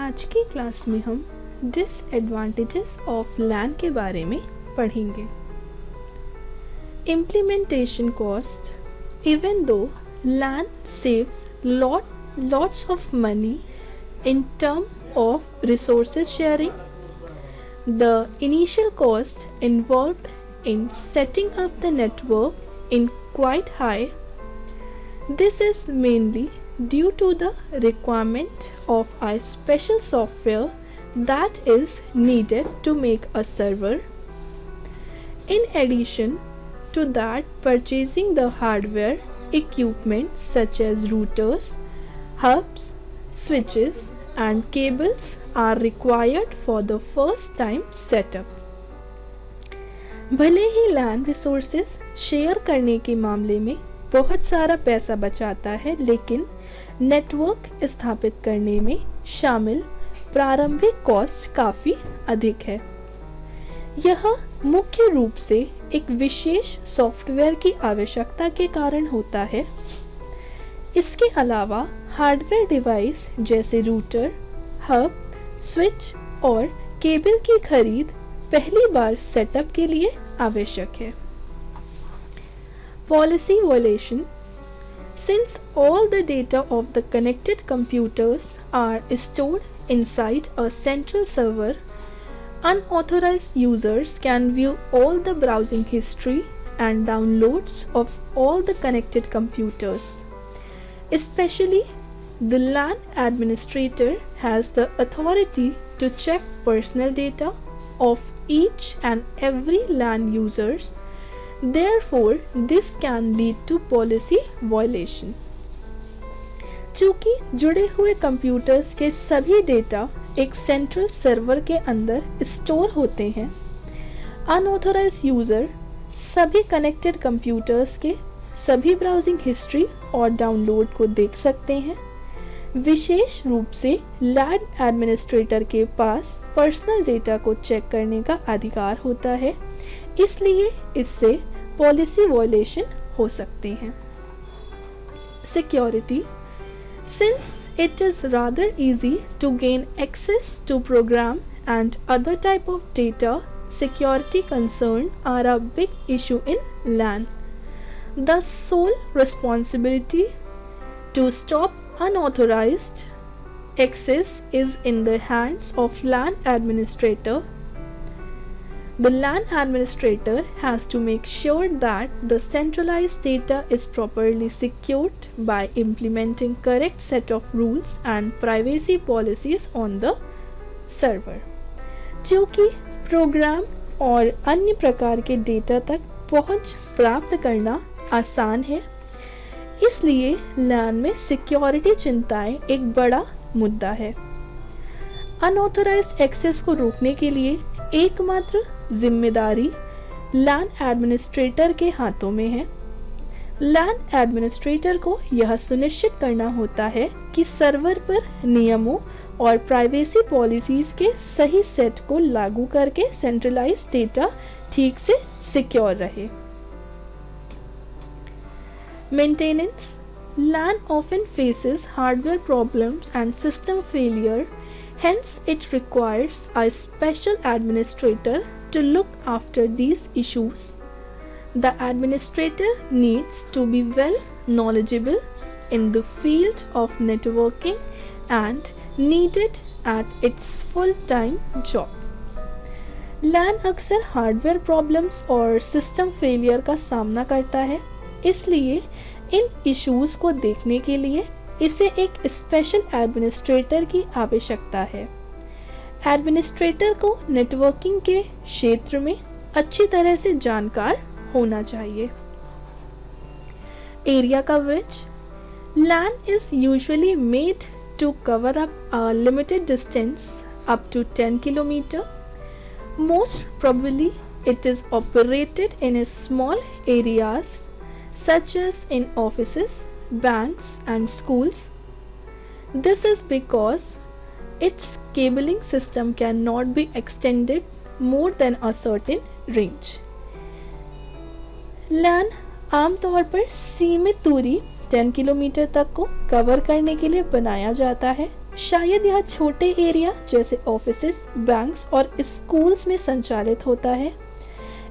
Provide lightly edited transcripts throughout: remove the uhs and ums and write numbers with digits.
आज की क्लास में हम डिसएडवांटेजेस ऑफ LAN के बारे में पढ़ेंगे। Implementation cost. Even though LAN saves lots of money in terms of resources sharing, the initial cost involved in setting up the network is quite high. This is mainly due to the requirement of a special software that is needed to make a server. In addition to that, purchasing the hardware equipment such as routers, hubs, switches and cables are required for the first time setup. भले ही LAN resources share करने के मामले में बहुत सारा पैसा बचाता है, लेकिन नेटवर्क स्थापित करने में शामिल प्रारंभिक कॉस्ट काफ़ी अधिक है। यह मुख्य रूप से एक विशेष सॉफ्टवेयर की आवश्यकता के कारण होता है। इसके अलावा हार्डवेयर डिवाइस जैसे रूटर, हब, स्विच और केबल की खरीद पहली बार सेटअप के लिए आवश्यक है। Policy violation. Since all the data of the connected computers are stored inside a central server, unauthorized users can view all the browsing history and downloads of all the connected computers. Especially, the LAN administrator has the authority to check personal data of each and every LAN users. Therefore, this can lead to policy violation. चूँकि जुड़े हुए computers के सभी data एक central server के अंदर store होते हैं, अनऑथोराइज्ड यूज़र सभी कनेक्टेड कंप्यूटर्स के सभी ब्राउजिंग हिस्ट्री और डाउनलोड को देख सकते हैं। विशेष रूप से LAN एडमिनिस्ट्रेटर के पास पर्सनल डेटा को चेक करने का अधिकार होता है, इसलिए इससे पॉलिसी वायलेशन हो सकते हैं। Security. Since it is rather easy to gain access to program and other type of data, security concerns are a big issue in LAN. The sole responsibility to stop unauthorized access is in the hands of LAN administrator. The LAN administrator has to make sure that the centralized data is properly secured by implementing correct set of rules and privacy policies on the server. क्योंकि programme और अन्य प्रकार के data तक पहुंच प्राप्त करना आसान है, इसलिए LAN में सिक्योरिटी चिंताएं एक बड़ा मुद्दा है। अनऑथोराइज्ड एक्सेस को रोकने के लिए एकमात्र जिम्मेदारी LAN एडमिनिस्ट्रेटर के हाथों में है। LAN एडमिनिस्ट्रेटर को यह सुनिश्चित करना होता है कि सर्वर पर नियमों और प्राइवेसी पॉलिसीज के सही सेट को लागू करके सेंट्रलाइज्ड डेटा ठीक से सिक्योर रहे। Maintenance. LAN often faces hardware problems and system failure. Hence, it requires a special administrator to look after these issues. The administrator needs to be well knowledgeable in the field of networking and needed at its full-time job. LAN अक्सर hardware problems और system failure का सामना करता है, इसलिए इन issues को देखने के लिए इसे एक स्पेशल एडमिनिस्ट्रेटर की आवश्यकता है। एडमिनिस्ट्रेटर को नेटवर्किंग के क्षेत्र में अच्छी तरह से जानकार होना चाहिए। Area coverage. LAN is usually made to cover up a limited distance up to 10 km. Most probably, it is operated in small areas such as in offices, banks and schools. This is because its cabling system cannot be extended more than a certain range. LAN आमतौर पर सीमित दूरी 10 kilometre तक को cover करने के लिए बनाया जाता है। शायद यह छोटे एरिया जैसे ऑफिसेस, बैंक्स और स्कूल्स में संचालित होता है।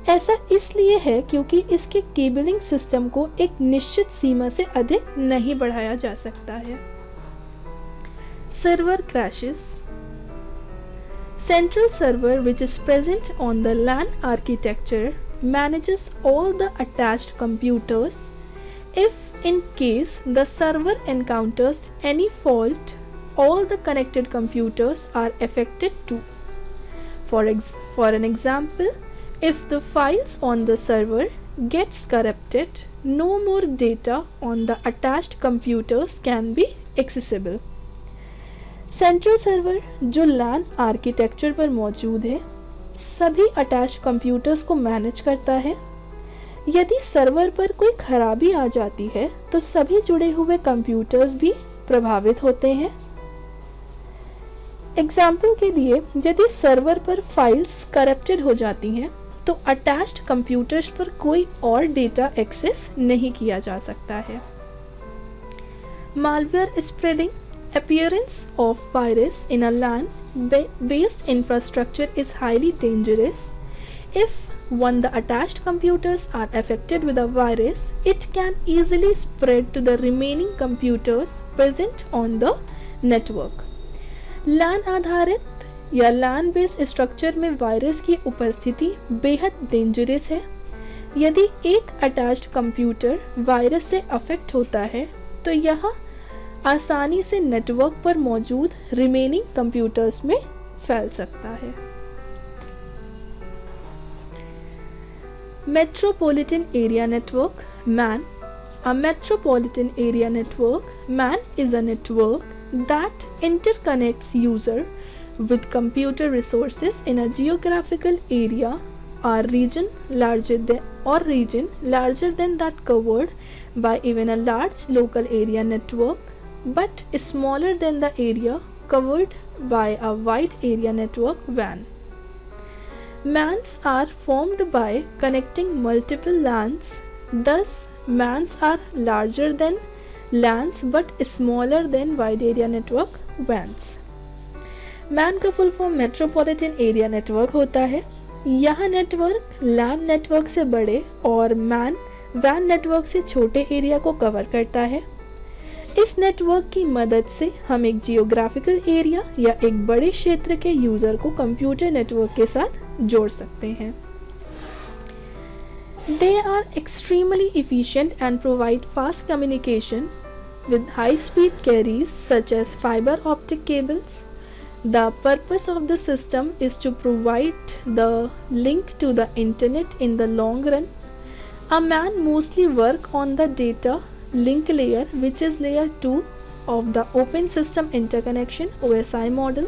ऐसा इसलिए है क्योंकि इसके केबलिंग सिस्टम को एक निश्चित सीमा से अधिक नहीं बढ़ाया जा सकता है। Server crashes. Central server, which is present on the LAN architecture, manages all the attached computers. If in case the server encounters any fault, all the connected computers are affected too. For an example, if the files on the server gets corrupted, no more data on the attached computers can be accessible. Central server जो LAN architecture पर मौजूद है सभी attach computers को manage करता है। यदि server पर कोई खराबी आ जाती है तो सभी जुड़े हुए कंप्यूटर्स भी प्रभावित होते हैं। एग्जाम्पल के लिए यदि सर्वर पर फाइल्स करप्टेड हो जाती हैं तो अटैच्ड कंप्यूटर्स पर कोई और डेटा एक्सेस नहीं किया जा सकता है। Malware spreading. Appearance of virus in a LAN-based infrastructure is highly dangerous. If the attached computers are affected with a virus, it can easily spread to the remaining computers present on the network. LAN आधारित या LAN based structure में virus की उपस्थिति बेहद dangerous है। यदि एक attached computer virus से अफेक्ट होता है तो यह आसानी से नेटवर्क पर मौजूद रिमेनिंग कंप्यूटर्स में फैल सकता है। Metropolitan area network MAN. A metropolitan area network MAN is a network that interconnects user with computer resources in a geographical area or region larger than that covered by even a large local area network, but smaller than the area covered by a wide area network WAN. MANs are formed by connecting multiple LANs. Thus, MANs are larger than LANs but smaller than wide area network WANs. MAN का full form metropolitan area network होता है। यह network LAN network से बड़े और WAN network से छोटे area को कवर करता है। इस नेटवर्क की मदद से हम एक जियोग्राफिकल एरिया या एक बड़े क्षेत्र के यूजर को कंप्यूटर नेटवर्क के साथ जोड़ सकते हैं। They are extremely efficient and provide fast communication with high-speed carriers such as fiber optic cables. The purpose of the system is to provide the link to the internet in the long run. A MAN mostly work on the data link layer, which is layer 2 of the Open System Interconnection OSI model.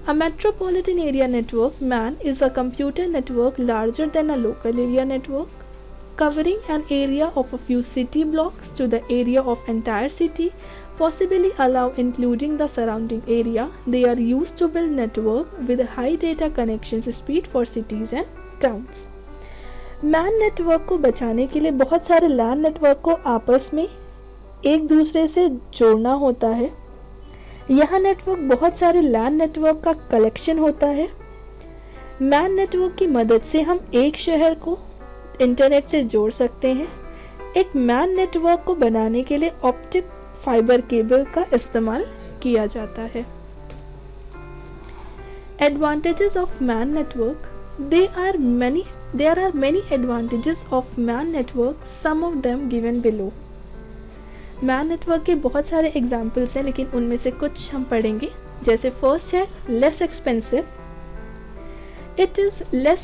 A metropolitan area network MAN is a computer network larger than a local area network, covering an area of a few city blocks to the area of entire city, possibly allow including the surrounding area. They are used to build network with high data connections speed for cities and towns. Man network को बचाने के लिए बहुत सारे LAN network को आपस में एक दूसरे से जोड़ना होता है। यह नेटवर्क बहुत सारे LAN नेटवर्क का कलेक्शन होता है। मैन नेटवर्क की मदद से हम एक शहर को इंटरनेट से जोड़ सकते हैं। एक मैन नेटवर्क को बनाने के लिए ऑप्टिक फाइबर केबल का इस्तेमाल किया जाता है। Advantages of MAN network. There are many advantages of MAN network, some of them given below. MAN network के बहुत सारे एग्जाम्पल्स हैं लेकिन उनमें से कुछ हम पढ़ेंगे। जैसे फर्स्ट है less expensive. It is less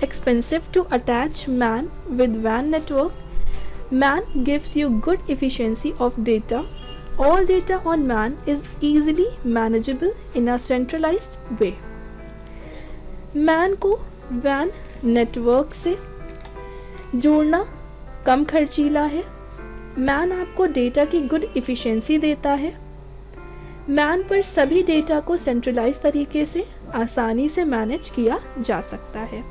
expensive to attach MAN with WAN network. MAN gives you good efficiency of data. All data on MAN is easily manageable in a centralized way. MAN को WAN network से जोड़ना कम खर्चीला है। MAN आपको data की good efficiency देता है। MAN पर सभी डेटा को सेंट्रलाइज तरीके से आसानी से मैनेज किया जा सकता है।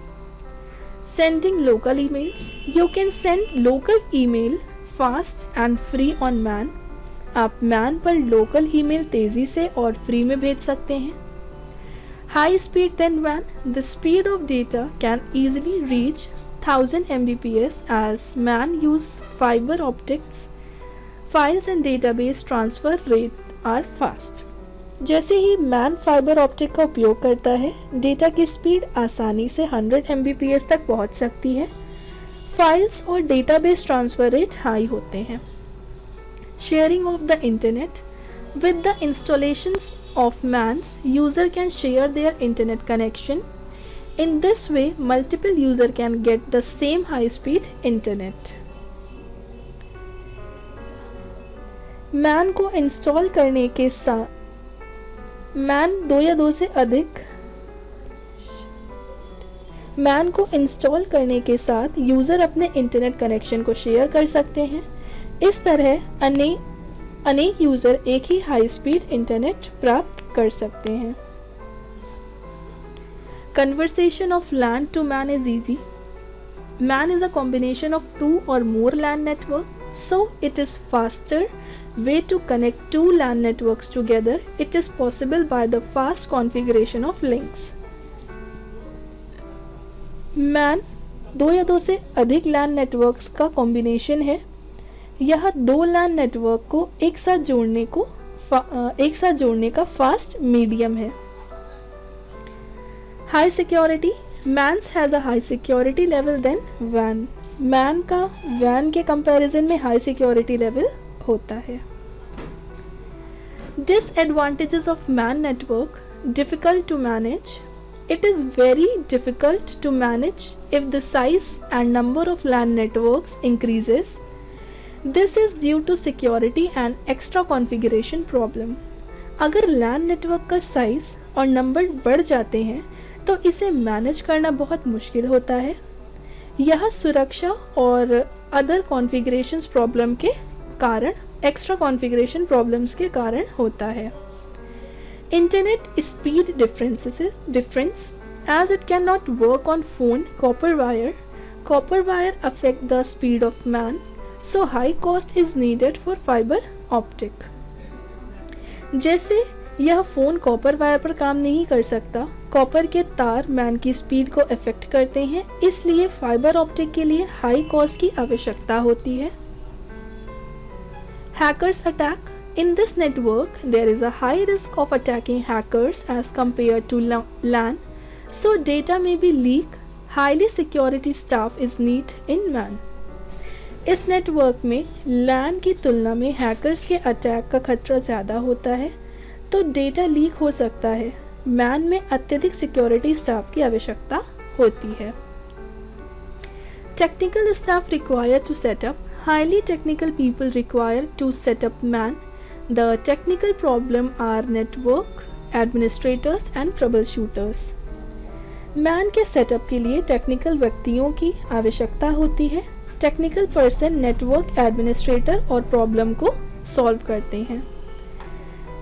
Sending local emails. You can send local email fast and free on MAN. आप मैन पर लोकल ईमेल तेज़ी से और फ्री में भेज सकते हैं. High speed than WAN, the speed of data can easily reach 1000 Mbps as MAN use fiber optics. Files and database transfer rate are fast. जैसे ही मैन फाइबर ऑप्टिक का उपयोग करता है, डेटा की स्पीड आसानी से 100 Mbps तक पहुंच सकती है. फाइल्स और डेटाबेस ट्रांसफर रेट हाई होते हैं. Sharing of the internet. With the installations of MANs, user can share their internet connection. In this way, multiple user can get the same high-speed internet. MAN को install करने के साथ man को install करने के साथ यूज़र अपने internet connection को शेयर कर सकते हैं. इस तरह अनेक यूज़र एक ही हाई स्पीड इंटरनेट प्राप्त कर सकते हैं. Conversion of LAN to MAN is easy. MAN is a combination of 2 or more LAN networks, so it is faster way to connect 2 LAN networks together. It is possible by the fast configuration of links. MAN 2 या 2 से अधिक LAN networks का combination है. यह 2 LAN network को एक साथ जोड़ने का फास्ट मीडियम है. High security. MANs has a high security level than वैन. मैन का वैन के कंपैरिजन में हाई सिक्योरिटी लेवल होता है. Disadvantages of MAN network. Difficult to manage. It is very difficult to manage if the size and number of LAN networks increases. This is due to security and extra configuration problem. अगर LAN network का size और number बढ़ जाते हैं तो इसे manage करना बहुत मुश्किल होता है. यह सुरक्षा और अदर कॉन्फ़िगरेशंस प्रॉब्लम के कारण, एक्स्ट्रा कॉन्फ़िगरेशन प्रॉब्लम्स के कारण होता है. Internet speed difference as it cannot work on phone copper wire affect the speed of MAN, so high cost is needed for fiber optic. जैसे यह फ़ोन कॉपर वायर पर काम नहीं कर सकता, कॉपर के तार मैन की स्पीड को अफेक्ट करते हैं, इसलिए फाइबर ऑप्टिक के लिए हाई कॉस्ट की आवश्यकता होती है. Hackers attack. In this network, there is a high risk of attacking hackers as compared to LAN, so data may be leaked. Highly security staff is needed in MAN. इस network में LAN की तुलना में hackers के attack का खतरा ज़्यादा होता है, तो डेटा लीक हो सकता है. MAN में अत्यधिक सिक्योरिटी स्टाफ की आवश्यकता होती है. Technical staff required to setup. Highly technical people required to set up MAN. The technical problem are network administrators and troubleshooters. MAN के सेटअप के लिए टेक्निकल व्यक्तियों की आवश्यकता होती है. टेक्निकल पर्सन नेटवर्क एडमिनिस्ट्रेटर और प्रॉब्लम को सॉल्व करते हैं.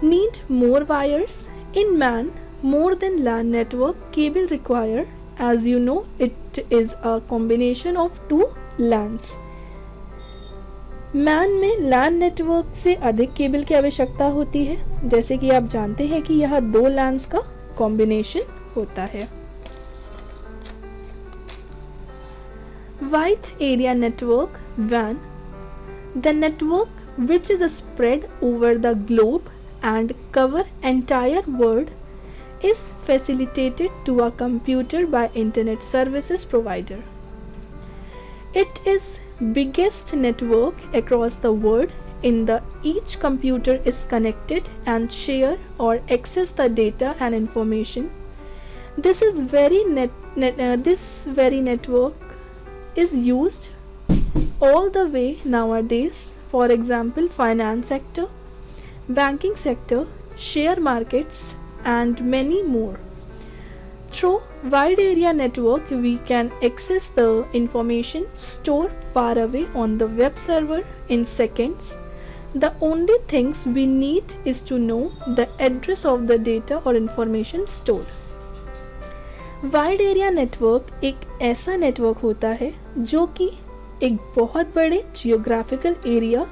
Need more wires. In MAN more than LAN network cable required. As you know, it is a combination of 2 LANs. Man में LAN नेटवर्क से अधिक केबल की आवश्यकता होती है. जैसे कि आप जानते हैं कि यह 2 LANs का कॉम्बिनेशन होता है. Wide area network WAN. The network which is spread over the globe and cover entire world is facilitated to a computer by internet services provider. It is biggest network across the world. In the each computer is connected and share or access the data and information. This very network is used all the way nowadays. For example, finance sector, banking sector, share markets and many more. Through wide area network, we can access the information stored far away on the web server in seconds. The only things we need is to know the address of the data or information stored. Wide area network एक ऐसा network होता है जो कि एक बहुत बड़े geographical area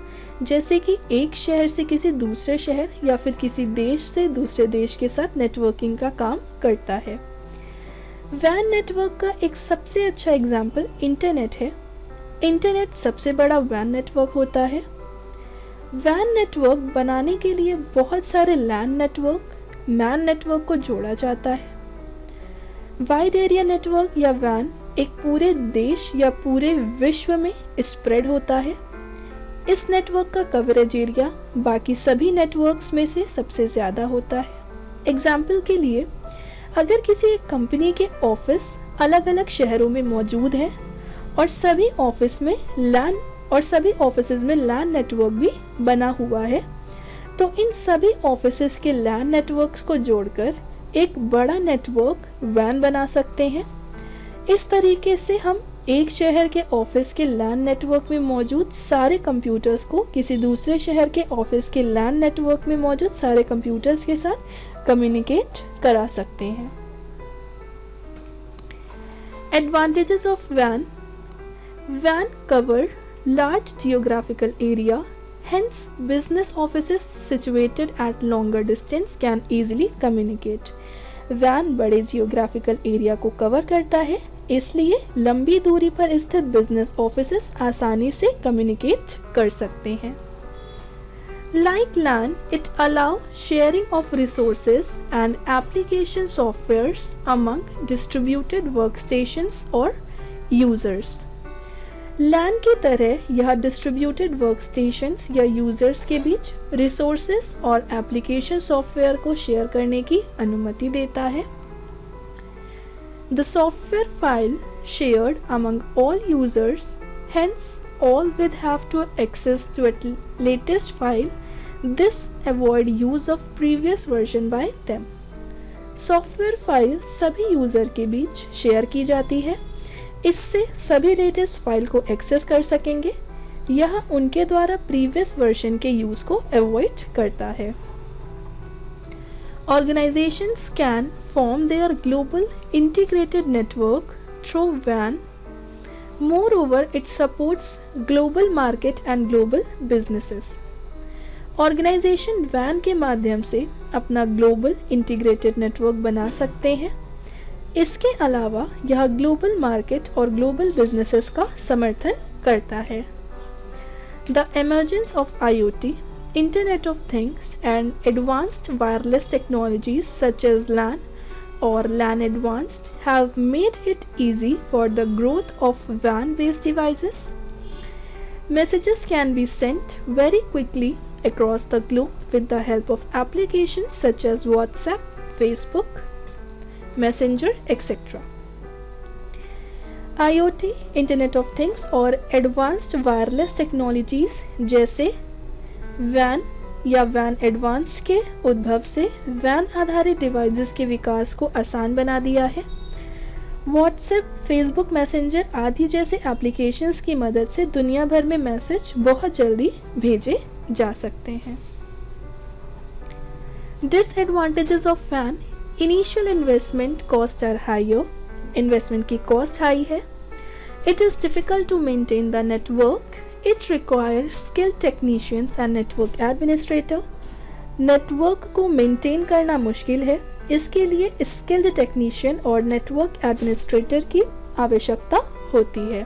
जैसे कि एक शहर से किसी दूसरे शहर या फिर किसी देश से दूसरे देश के साथ नेटवर्किंग का काम करता है। वैन नेटवर्क का एक सबसे अच्छा एग्जाम्पल इंटरनेट है। इंटरनेट सबसे बड़ा वैन नेटवर्क होता है। वैन नेटवर्क बनाने के लिए बहुत सारे लैन नेटवर्क, मैन नेटवर्क को जोड़ा जाता है। वाइड एरिया नेटवर्क या वैन एक पूरे देश या पूरे विश्व में स्प्रेड होता है। इस नेटवर्क का कवरेज एरिया बाकी सभी नेटवर्क्स में से सबसे ज़्यादा होता है। एग्जाम्पल के लिए, अगर किसी एक कंपनी के ऑफिस अलग अलग शहरों में मौजूद हैं और सभी ऑफिसेज में लैन नेटवर्क भी बना हुआ है, तो इन सभी ऑफिसेज के लैन नेटवर्क्स को जोड़कर एक बड़ा नेटवर्क वैन बना सकते हैं। इस तरीके से हम एक शहर के ऑफिस के लैन नेटवर्क में मौजूद सारे कंप्यूटर्स को किसी दूसरे शहर के ऑफिस के लैन नेटवर्क में मौजूद सारे कंप्यूटर्स के साथ कम्युनिकेट करा सकते हैं। एडवांटेजेस ऑफ वैन cover large geographical area, hence business offices situated at longer distance can easily communicate। वैन बड़े जियोग्राफिकल एरिया को कवर करता है, इसलिए लंबी दूरी पर स्थित बिजनेस ऑफिसेस आसानी से कम्युनिकेट कर सकते हैं। Like LAN, it allow sharing of resources and application softwares among distributed workstations or users। LAN की तरह यह डिस्ट्रीब्यूटेड वर्कस्टेशंस या यूजर्स के बीच रिसोर्सेज और एप्लीकेशन सॉफ्टवेयर को शेयर करने की अनुमति देता है। The software file shared among all users, hence all will have to access to its latest file. This avoid use of previous version by them। Software file सभी user के बीच share की जाती है, इससे सभी लेटेस्ट फाइल को access कर सकेंगे। यह उनके द्वारा प्रीवियस वर्जन के यूज को अवॉइड करता है। Organizations can form their global integrated network through WAN. Moreover, it supports global market and global businesses। Organization WAN के माध्यम से अपना ग्लोबल इंटीग्रेटेड नेटवर्क बना सकते हैं। इसके अलावा यह ग्लोबल मार्केट और ग्लोबल बिजनेसेस का समर्थन करता है। The emergence of IoT, Internet of Things and advanced wireless technologies such as LAN or LAN Advanced have made it easy for the growth of WAN-based devices. Messages can be sent very quickly across the globe with the help of applications such as WhatsApp, Facebook, Messenger, etc. IoT, Internet of Things और Advanced Wireless Technologies जैसे van या van advance के उद्भव से van आधारित devices के विकास को आसान बना दिया है। व्हाट्सएप, फेसबुक मैसेंजर आदि जैसे एप्लीकेशंस की मदद से दुनिया भर में मैसेज बहुत जल्दी भेजे जा सकते हैं। डिसएडवांटेजेस ऑफ वैन, initial investment cost are higher. Investment की कॉस्ट हाई है। It is difficult to maintain the network. It requires skilled technicians and network administrator। Network को मेंटेन करना मुश्किल है, इसके लिए स्किल्ड टेक्नीशियन और नेटवर्क एडमिनिस्ट्रेटर की आवश्यकता होती है।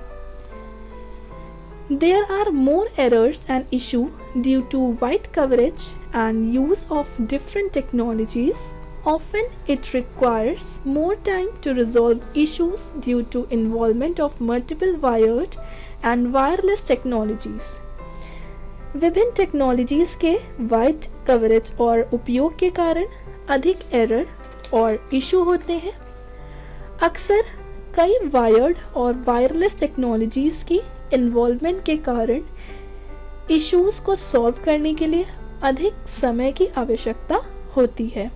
There are more errors and issues due to wide coverage and use of different technologies. Often it requires more time to resolve issues due to involvement of multiple wired and wireless technologies। विभिन्न technologies के wide coverage और उपयोग के कारण अधिक error और issue होते हैं। अक्सर कई वायर्ड और वायरलेस टेक्नोलॉजीज की इन्वॉल्वमेंट के कारण इश्यूज को सॉल्व करने के लिए अधिक समय की आवश्यकता होती है।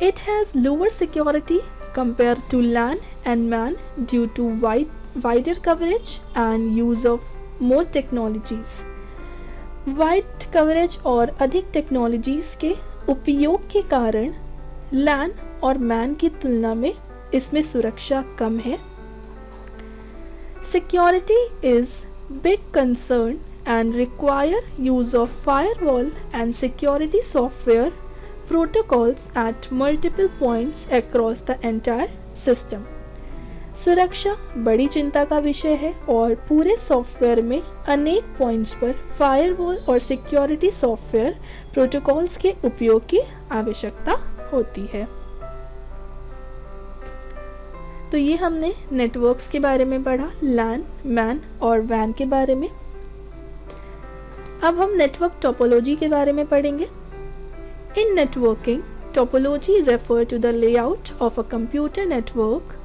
It has lower security compared to LAN and MAN due to wider coverage and use of more technologies। Wide coverage और अधिक टेक्नोलॉजीज के उपयोग के कारण LAN और MAN की तुलना में इसमें सुरक्षा कम है। Security is big concern and require use of firewall and security software protocols at multiple points across the entire system. सुरक्षा बड़ी चिंता का विषय है और पूरे सॉफ्टवेयर में अनेक पॉइंट्स पर फायरवॉल और सिक्योरिटी सॉफ्टवेयर प्रोटोकॉल्स के उपयोग की आवश्यकता होती है। तो ये हमने नेटवर्क्स के बारे में पढ़ा, लैन, मैन और वैन के बारे में। अब हम नेटवर्क टोपोलॉजी के बारे में पढ़ेंगे। In networking, topology refer to the layout of a computer network,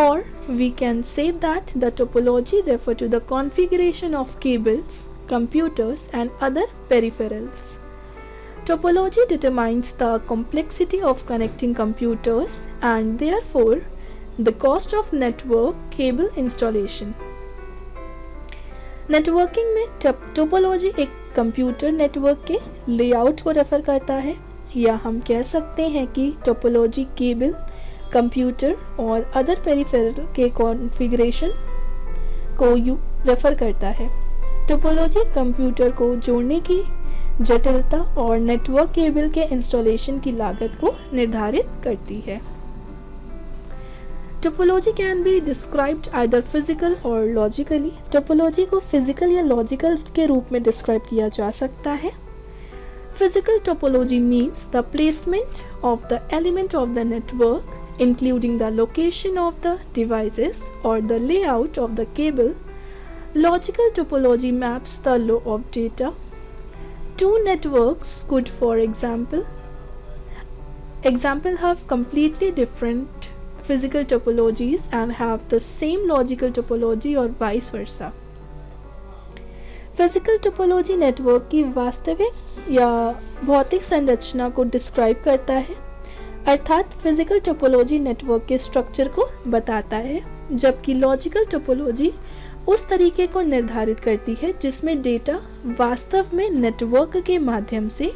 or we can say that the topology refer to the configuration of cables, computers and other peripherals. Topology determines the complexity of connecting computers and therefore the cost of network cable installation. Networking में topology एक computer network के layout को refer करता है, या हम कह सकते हैं कि टोपोलॉजी केबल, कंप्यूटर और अदर पेरिफेरल के कॉन्फ़िगरेशन को रेफर करता है। टोपोलॉजी कंप्यूटर को जोड़ने की जटिलता और नेटवर्क केबल के इंस्टॉलेशन की लागत को निर्धारित करती है। Topology can be described either physical और लॉजिकली। टोपोलॉजी को फिजिकल या लॉजिकल के रूप में डिस्क्राइब किया जा सकता है। Physical topology means the placement of the element of the network including the location of the devices or the layout of the cable. Logical topology maps the flow of data. Two networks could, for example, have completely different physical topologies and have the same logical topology or vice versa. Physical topology network की वास्तविक या भौतिक संरचना को describe करता है, अर्थात physical topology network के स्ट्रक्चर को बताता है, जबकि लॉजिकल टोपोलॉजी उस तरीके को निर्धारित करती है जिसमें डेटा वास्तव में नेटवर्क के माध्यम से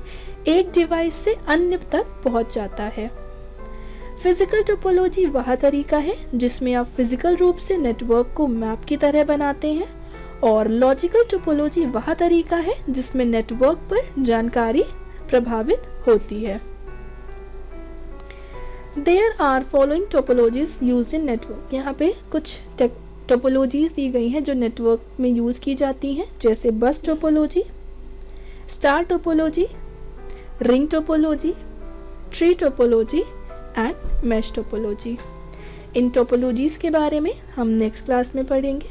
एक डिवाइस से अन्य तक पहुंच जाता है। फिजिकल टोपोलॉजी वह तरीका है जिसमें आप फिजिकल रूप से नेटवर्क को मैप की तरह बनाते हैं, और लॉजिकल टोपोलॉजी वह तरीका है जिसमें नेटवर्क पर जानकारी प्रभावित होती है। There are following topologies used in network. यहाँ पे कुछ टोपोलॉजीज दी गई हैं जो नेटवर्क में यूज़ की जाती हैं, जैसे बस topology, star topology, ring topology, tree topology and mesh topology. In topologies के बारे में हम नेक्स्ट क्लास में पढ़ेंगे।